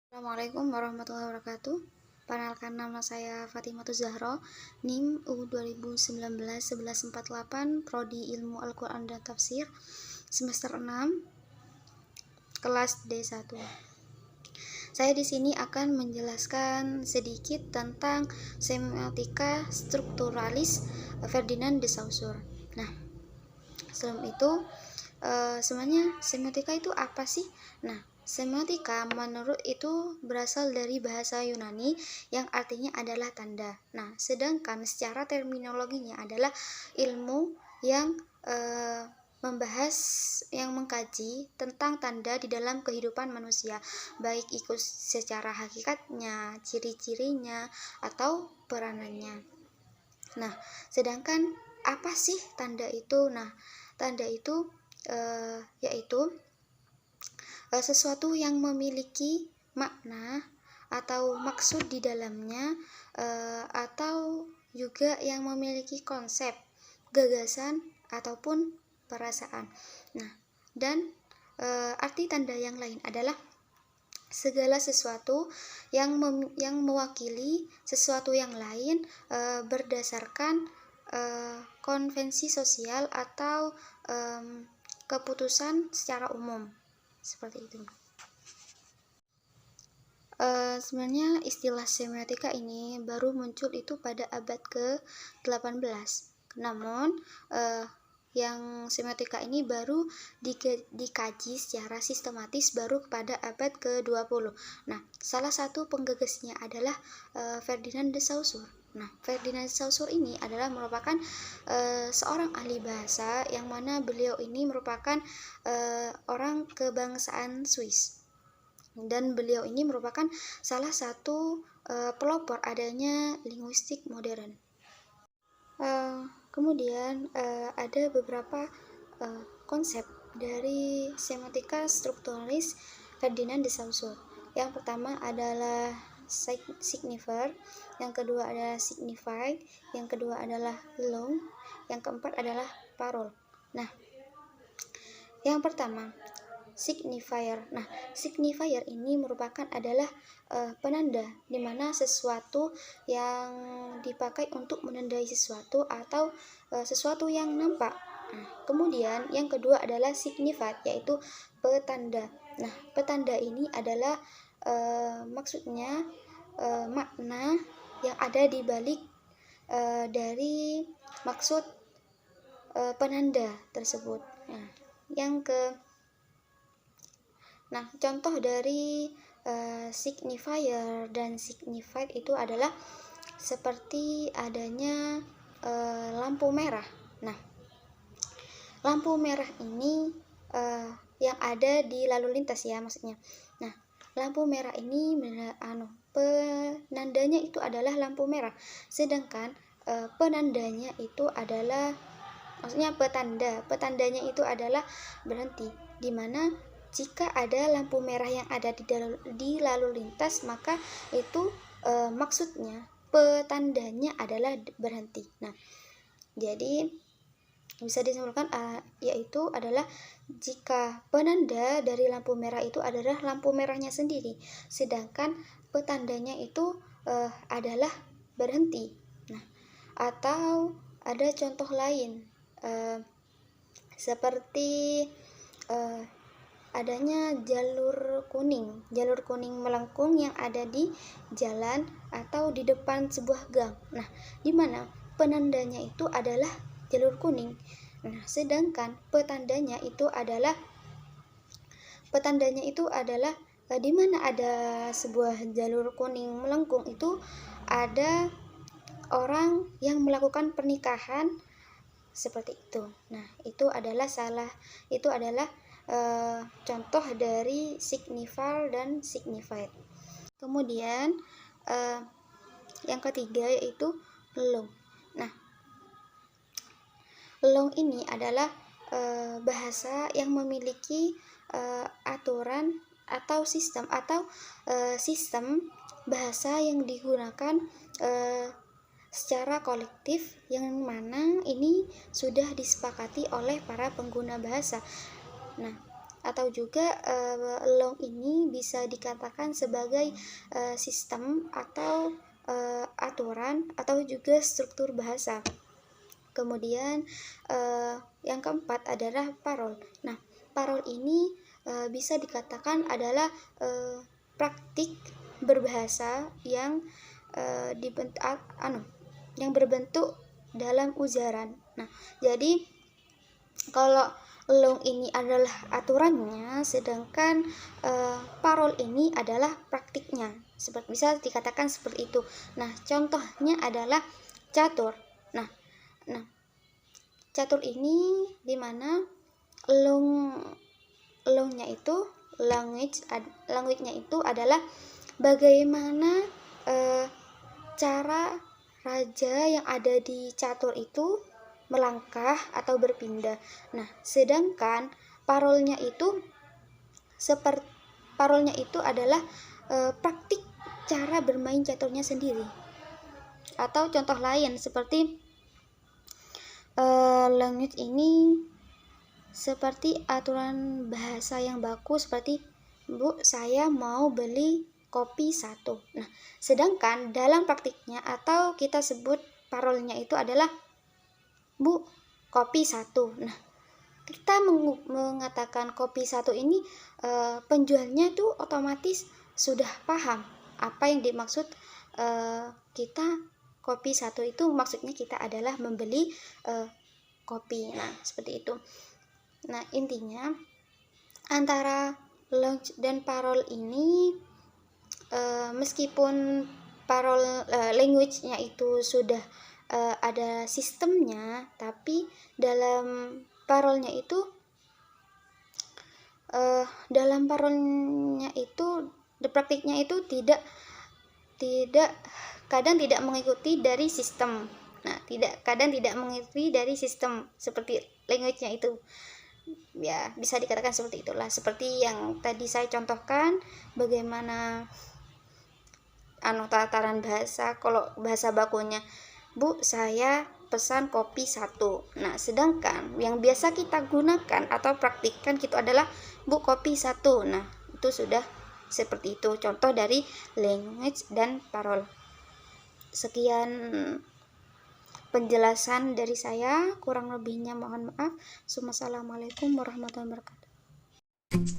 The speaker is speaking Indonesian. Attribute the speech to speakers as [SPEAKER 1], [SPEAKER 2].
[SPEAKER 1] Assalamualaikum warahmatullahi wabarakatuh. Perkenalkan, nama saya Fatimah Zahra, NIM U 2019-1148, Prodi Ilmu Al-Quran dan Tafsir, semester 6, kelas D1. Saya di sini akan menjelaskan sedikit tentang semiotika strukturalis Ferdinand de Saussure. Nah, sebelum itu, sebenarnya semiotika itu apa sih? Nah, semiotika menurut itu berasal dari bahasa Yunani yang artinya adalah tanda. Nah, sedangkan secara terminologinya adalah ilmu yang mengkaji tentang tanda di dalam kehidupan manusia, baik itu secara hakikatnya, ciri-cirinya, atau peranannya. Nah, sedangkan apa sih tanda itu? Nah, tanda itu yaitu sesuatu yang memiliki makna atau maksud di dalamnya, atau juga yang memiliki konsep, gagasan, ataupun perasaan. Nah, dan arti tanda yang lain adalah segala sesuatu yang mewakili sesuatu yang lain berdasarkan konvensi sosial atau keputusan secara umum, seperti itu. Sebenarnya istilah semiotika ini baru muncul itu pada abad ke-18. Namun yang semiotika ini baru dikaji secara sistematis baru pada abad ke-20. Nah, salah satu penggagasnya adalah Ferdinand de Saussure. Nah, Ferdinand de Saussure ini adalah merupakan seorang ahli bahasa yang mana beliau ini merupakan orang kebangsaan Swiss. Dan beliau ini merupakan salah satu pelopor adanya linguistik modern. Kemudian ada beberapa konsep dari semiotika strukturalis Ferdinand de Saussure. Yang pertama adalah signifier, yang kedua adalah signified, yang kedua adalah long, yang keempat adalah parol. Nah, yang pertama signifier. Nah, signifier ini merupakan adalah penanda di mana sesuatu yang dipakai untuk menandai sesuatu atau sesuatu yang nampak. Nah, kemudian yang kedua adalah signified, yaitu petanda. Nah, petanda ini adalah maksudnya makna yang ada di balik dari maksud penanda tersebut. Nah, contoh dari signifier dan signified itu adalah seperti adanya lampu merah. Nah, lampu merah ini yang ada di lalu lintas ya maksudnya. Nah, lampu merah ini penandanya itu adalah lampu merah, sedangkan penandanya itu adalah maksudnya petandanya itu adalah berhenti, di mana jika ada lampu merah yang ada di lalu lintas, maka itu maksudnya petandanya adalah berhenti. Nah, jadi bisa disimpulkan yaitu adalah jika penanda dari lampu merah itu adalah lampu merahnya sendiri, sedangkan petandanya itu adalah berhenti. Nah, atau ada contoh lain seperti adanya jalur kuning melengkung yang ada di jalan atau di depan sebuah gang. Nah, di mana penandanya itu adalah jalur kuning. Nah, sedangkan petandanya itu adalah di mana ada sebuah jalur kuning melengkung itu ada orang yang melakukan pernikahan, seperti itu. Nah, itu adalah contoh dari signifier dan signified. Kemudian yang ketiga yaitu long. Nah, long ini adalah bahasa yang memiliki aturan atau sistem bahasa yang digunakan secara kolektif, yang mana ini sudah disepakati oleh para pengguna bahasa. Nah, atau juga long ini bisa dikatakan sebagai sistem atau aturan atau juga struktur bahasa. Kemudian yang keempat adalah parol. Nah, parol ini bisa dikatakan adalah praktik berbahasa yang yang berbentuk dalam ujaran. Nah, jadi kalau long ini adalah aturannya, sedangkan parol ini adalah praktiknya. Seperti bisa dikatakan seperti itu. Nah, contohnya adalah catur. Nah, catur ini dimana longnya itu language-nya itu adalah bagaimana cara raja yang ada di catur itu melangkah atau berpindah. Nah, sedangkan parolnya itu adalah praktik cara bermain caturnya sendiri. Atau contoh lain seperti language ini seperti aturan bahasa yang baku seperti, Bu, saya mau beli kopi 1. Nah, sedangkan dalam praktiknya atau kita sebut parolnya itu adalah, Bu, kopi 1. Nah, kita mengatakan kopi 1 ini penjualnya tuh otomatis sudah paham apa yang dimaksud kita kopi 1 itu maksudnya kita adalah membeli kopi. Nah, seperti itu. Nah, intinya antara launch dan parol ini meskipun parol language-nya itu sudah ada sistemnya, tapi dalam parolnya itu praktiknya itu kadang tidak mengikuti dari sistem. Nah, kadang tidak mengikuti dari sistem seperti language-nya itu. Ya, bisa dikatakan seperti itulah. Seperti yang tadi saya contohkan, bagaimana tataran bahasa. Kalau bahasa bakunya, Bu, saya pesan kopi 1. Nah, sedangkan yang biasa kita gunakan atau praktikkan itu adalah, Bu, kopi 1. Nah, itu sudah seperti itu. Contoh dari language dan parol. Sekian penjelasan dari saya, kurang lebihnya mohon maaf. Assalamualaikum warahmatullahi wabarakatuh.